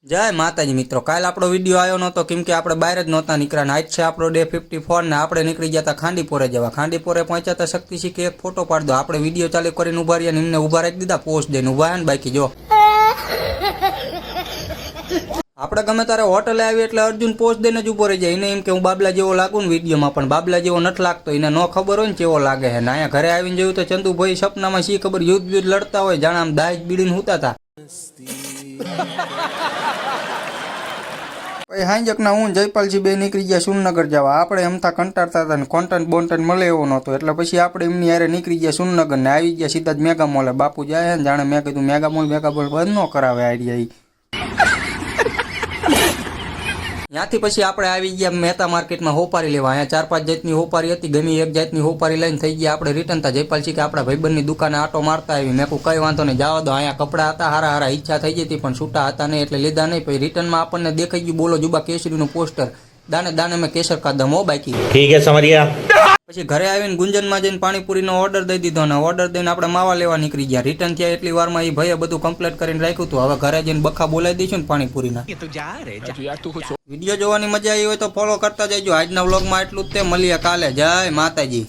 जय माताजी मित्रों, काल आपणो विडियो आयो नतो केम के आपणे बहार ज नहोता નીકળ્યા। आज छे आपणो डे 54 ने आपणे નીકળી ગયા તા खांडीपोरे जवा। खांडीपोरे पहोंच्या ता शक्तिसी के एक फोटो पाड दो। आपणे विडियो चालू करीने उभा रह्या ने एमने उभा राखी दीधा पोस्ट देने उभा हन बाकी जो આપણે ગમે તારે હોટલે આવી એટલે અર્જુન પોસ્ટ દઈને જ ઉભો રહી જાય। એને એમ કે હું બાબલા જેવો લાગુ ને વિડીયોમાં, પણ બાબલા જેવો નથી લાગતો। એને નો ખબર હોય ને કેવો લાગે છે ને। અહીંયા ઘરે આવીને જોયું તો ચંદુભાઈ સપનામાં શી ખબર યુદ્ધ લડતા હોય, જાણે આમ દાજ બીડીને હુતા હતા। પછી હાંજકના હું જયપાલજી બે નીકળી ગયા સુરનગર જવા। આપણે એમતા કંટાળતા હતા ને કોન્ટેન્ટ બોન્ટેન્ટ મળે એવો નહોતો, એટલે પછી આપણે એમની હારે નીકળી ગયા સુરનગર ને આવી ગયા સીધા જ મેગા મોલે। બાપુ જાય ને જાણે મેં કીધું મેગા મોલ બંધ ન કરાવે આઈડિયા। ત્યાંથી પછી આપણે આવી ગયા મહેતા માર્કેટમાં હોપારી લેવા। અહીંયા 4-5 જાતની હોપારી હતી, ગમી એક જાતની હોપારી લઈને થઈ ગયા આપણે રિટર્ન। તા જયપાલજી કે આપણા ભાઈબંધની દુકાને આટો મારતા આવી। મેં કહું કઈ વાંધો નહીં, જવા દો। અહીંયા કપડા હતા હારા હારા, ઈચ્છા થઈ ગઈ હતી પણ છૂટા હતા નહીં એટલે લીધા નહીં। પછી રિટર્નમાં આપણને દેખાઈ ગયું બોલો જુબા કેસરીનું પોસ્ટર, દાને દાને મેં કેસર કાદમ હો બાકી। ઠીક હે સમझ ગયા। પછી ઘરે આવીને ગુંજનમાં જઈને પાણીપુરીનો ઓર્ડર દઈ દીધો ને ઓર્ડર દઈને આપણે માવા લેવા નીકળી ગયા। રિટર્ન થયા એટલી વારમાં એ ભાઈએ બધું કમ્પ્લીટ કરીને રાખ્યું હતું। હવે ઘરે જઈને બખા બોલાવી દઈશું ને પાણીપુરીના। વિડીયો જોવાની મજા આવી હોય તો ફોલો કરતા જજો। આજના વ્લોગમાં એટલું જ તે, મળીએ કાલે। જય માતાજી।